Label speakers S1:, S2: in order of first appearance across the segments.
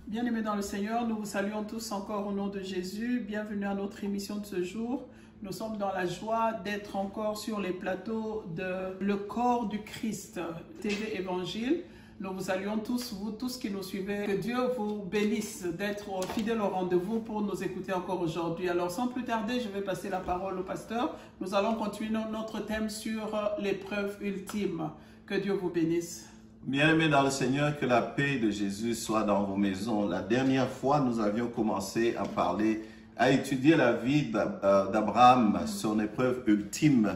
S1: Bien-aimés dans le Seigneur, nous vous saluons tous encore au nom de Jésus. Bienvenue à notre émission de ce jour. Nous sommes dans la joie d'être encore sur les plateaux de Le Corps du Christ, TV Évangile. Nous vous saluons tous, vous tous qui nous suivez. Que Dieu vous bénisse d'être fidèles au rendez-vous pour nous écouter encore aujourd'hui. Alors sans plus tarder, je vais passer la parole au pasteur. Nous allons continuer notre thème sur l'épreuve ultime. Que Dieu vous bénisse.
S2: Bien-aimés dans le Seigneur, que la paix de Jésus soit dans vos maisons. La dernière fois, nous avions commencé à étudier la vie d'Abraham, son épreuve ultime.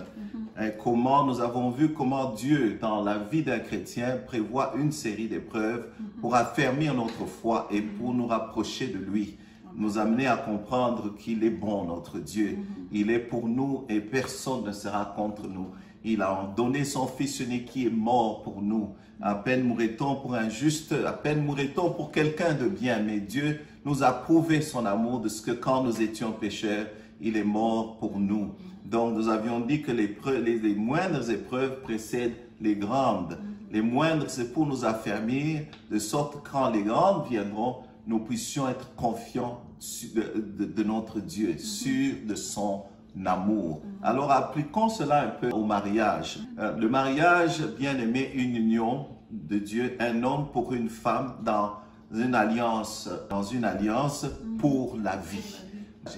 S2: Comment nous avons vu comment Dieu, dans la vie d'un chrétien, prévoit une série d'épreuves pour affermir notre foi et pour nous rapprocher de lui. Nous amener à comprendre qu'il est bon, notre Dieu. Il est pour nous et personne ne sera contre nous. Il a donné son Fils unique qui est mort pour nous. À peine mourrait-on pour un juste, à peine mourrait-on pour quelqu'un de bien. Mais Dieu nous a prouvé son amour de ce que quand nous étions pécheurs, il est mort pour nous. Donc nous avions dit que les moindres épreuves précèdent les grandes. Les moindres, c'est pour nous affermir, de sorte que quand les grandes viendront, nous puissions être confiants de notre Dieu, sûrs de son amour. Alors appliquons cela un peu au mariage. Le mariage, bien aimé, une union de Dieu, un homme pour une femme dans une alliance pour la vie.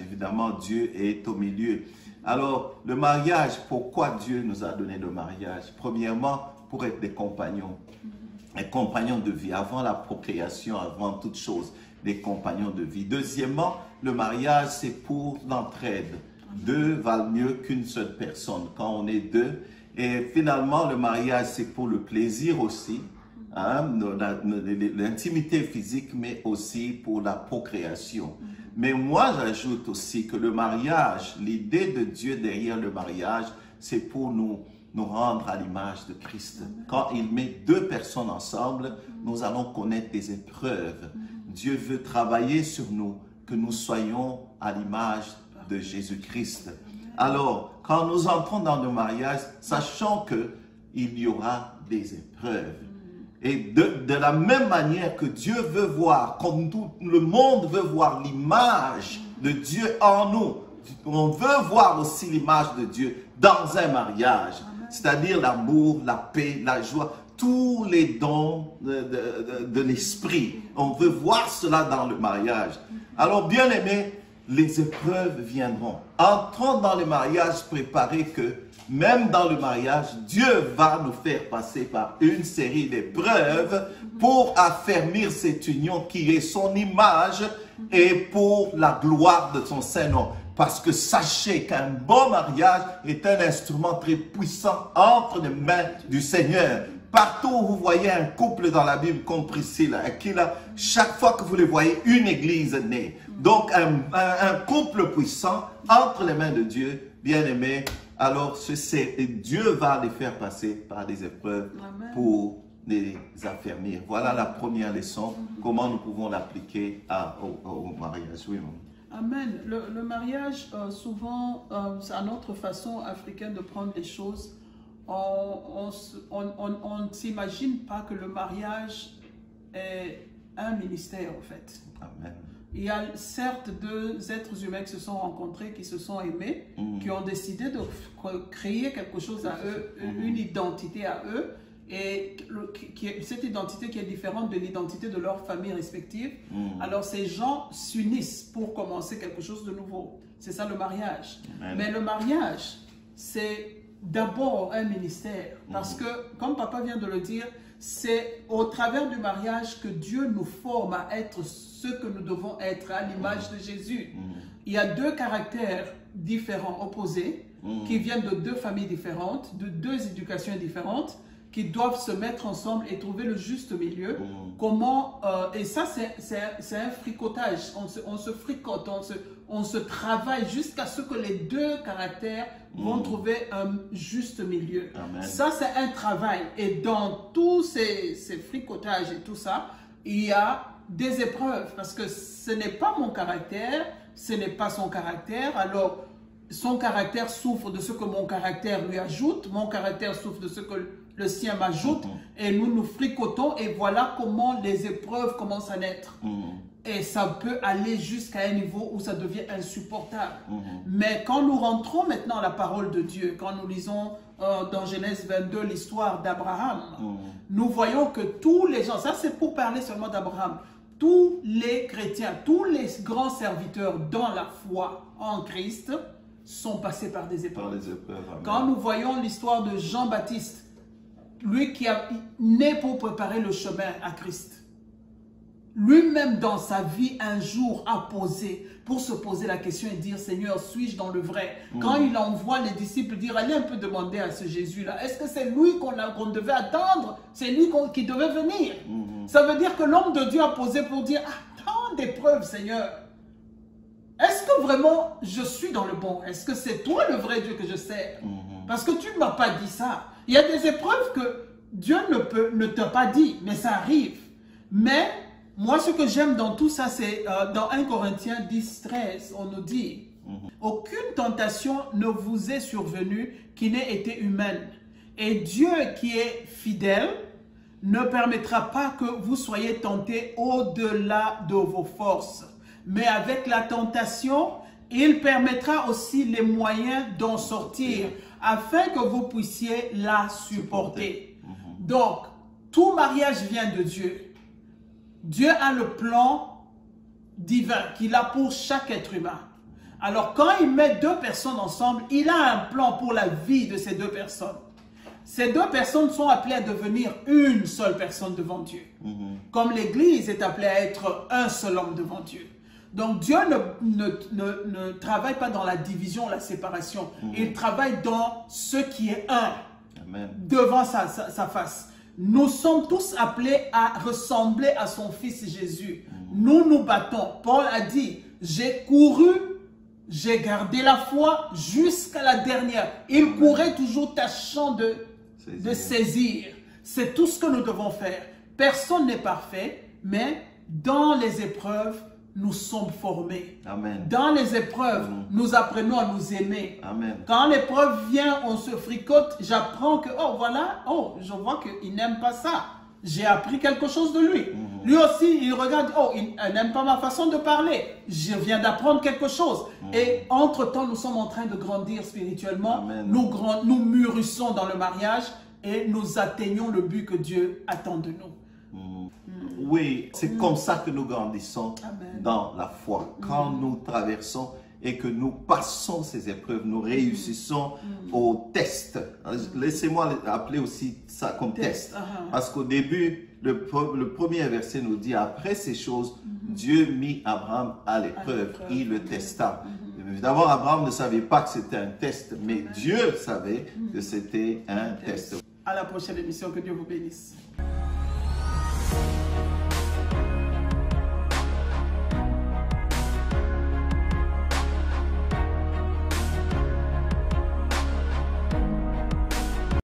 S2: Évidemment, Dieu est au milieu. Alors, le mariage, pourquoi Dieu nous a donné le mariage? Premièrement, pour être des compagnons de vie, avant la procréation, avant toute chose, des compagnons de vie. Deuxièmement, le mariage, c'est pour l'entraide. Deux valent mieux qu'une seule personne quand on est deux. Et finalement, le mariage, c'est pour le plaisir aussi, l'intimité physique, mais aussi pour la procréation. Mais moi, j'ajoute aussi que le mariage, l'idée de Dieu derrière le mariage, c'est pour nous rendre à l'image de Christ. Quand il met deux personnes ensemble, nous allons connaître des épreuves. Dieu veut travailler sur nous, que nous soyons à l'image de Jésus-Christ. Alors, quand nous entrons dans le mariage, sachant qu'il y aura des épreuves. Et de la même manière que Dieu veut voir, comme tout le monde veut voir l'image de Dieu en nous, on veut voir aussi l'image de Dieu dans un mariage. C'est-à-dire l'amour, la paix, la joie, tous les dons de l'esprit. On veut voir cela dans le mariage. Alors, bien aimé, les épreuves viendront. Entrons dans le mariage préparé que même dans le mariage, Dieu va nous faire passer par une série d'épreuves pour affermir cette union qui est son image et pour la gloire de son Saint-Nom. Parce que sachez qu'un bon mariage est un instrument très puissant entre les mains du Seigneur. Partout où vous voyez un couple dans la Bible comme Priscilla et Aquila, chaque fois que vous les voyez, une église naît. Donc un couple puissant entre les mains de Dieu, bien aimé, alors Dieu va les faire passer par des épreuves pour les affermir. Voilà la première leçon, comment nous pouvons l'appliquer au mariage. Oui,
S1: Amen. Le mariage, souvent, c'est à notre façon africaine de prendre les choses. On ne s'imagine pas que le mariage est un ministère, en fait.
S2: Amen.
S1: Il y a certes deux êtres humains qui se sont rencontrés, qui se sont aimés, qui ont décidé de créer quelque chose à eux, une identité à eux, et cette identité qui est différente de l'identité de leur famille respective. Alors ces gens s'unissent pour commencer quelque chose de nouveau. C'est ça le mariage. Amen. Mais le mariage, c'est d'abord un ministère. Parce que, comme papa vient de le dire, c'est au travers du mariage que Dieu nous forme à être ce que nous devons être, à l'image de Jésus. Il y a deux caractères différents, opposés, qui viennent de deux familles différentes, de deux éducations différentes, qui doivent se mettre ensemble et trouver le juste milieu. Comment, et ça, c'est un fricotage. On se fricote, on se travaille jusqu'à ce que les deux caractères vont trouver un juste milieu. Amen. Ça, c'est un travail. Et dans tous ces fricotages et tout ça, il y a des épreuves. Parce que ce n'est pas mon caractère, ce n'est pas son caractère. Alors, son caractère souffre de ce que mon caractère lui ajoute, mon caractère souffre de ce que le sien m'ajoute, et nous nous fricotons, et voilà comment les épreuves commencent à naître. Et ça peut aller jusqu'à un niveau où ça devient insupportable. Mais quand nous rentrons maintenant à la parole de Dieu, quand nous lisons dans Genèse 22 l'histoire d'Abraham, nous voyons que tous les gens, ça c'est pour parler seulement d'Abraham, tous les chrétiens, tous les grands serviteurs dans la foi en Christ sont passés par des épreuves. Quand nous voyons l'histoire de Jean-Baptiste, lui qui est né pour préparer le chemin à Christ, lui-même dans sa vie un jour a posé pour se poser la question et dire Seigneur, suis-je dans le vrai? Quand il envoie les disciples dire allez un peu demander à ce Jésus-là, est-ce que c'est lui qu'on devait attendre? C'est lui qui devait venir. Ça veut dire que l'homme de Dieu a posé pour dire tant d'épreuves Seigneur. Est-ce que vraiment je suis dans le bon? Est-ce que c'est toi le vrai Dieu que je sers? Parce que tu ne m'as pas dit ça. Il y a des épreuves que Dieu ne t'a pas dit, mais ça arrive. Mais moi, ce que j'aime dans tout ça, c'est dans 1 Corinthiens 10, 13, on nous dit aucune tentation ne vous est survenue qui n'ait été humaine. Et Dieu qui est fidèle ne permettra pas que vous soyez tentés au-delà de vos forces. Mais avec la tentation, il permettra aussi les moyens d'en sortir afin que vous puissiez la supporter. Donc, tout mariage vient de Dieu. Dieu a le plan divin qu'il a pour chaque être humain. Alors, quand il met deux personnes ensemble, il a un plan pour la vie de ces deux personnes. Ces deux personnes sont appelées à devenir une seule personne devant Dieu. Comme l'Église est appelée à être un seul homme devant Dieu. Donc, Dieu ne travaille pas dans la division, la séparation. Il travaille dans ce qui est un. Amen. Devant sa face. Nous sommes tous appelés à ressembler à son Fils Jésus. Nous nous battons. Paul a dit, j'ai couru, j'ai gardé la foi jusqu'à la dernière. Il courait toujours tâchant de saisir. C'est tout ce que nous devons faire. Personne n'est parfait, mais dans les épreuves, nous sommes formés. Amen. Dans les épreuves, nous apprenons à nous aimer. Amen. Quand l'épreuve vient, on se fricote, j'apprends que, oh voilà, oh, je vois qu'il n'aime pas ça. J'ai appris quelque chose de lui. Lui aussi, il regarde, oh, il n'aime pas ma façon de parler. Je viens d'apprendre quelque chose. Et entre-temps, nous sommes en train de grandir spirituellement. Nous mûrissons dans le mariage et nous atteignons le but que Dieu attend de nous.
S2: Oui, c'est comme ça que nous grandissons dans la foi. Quand nous traversons et que nous passons ces épreuves, nous réussissons au test. Laissez-moi appeler aussi ça comme test. Parce qu'au début, le premier verset nous dit, après ces choses, Dieu mit Abraham à l'épreuve. Il le testa. Évidemment, Abraham ne savait pas que c'était un test, mais Dieu savait que c'était un test.
S1: À la prochaine émission, que Dieu vous bénisse.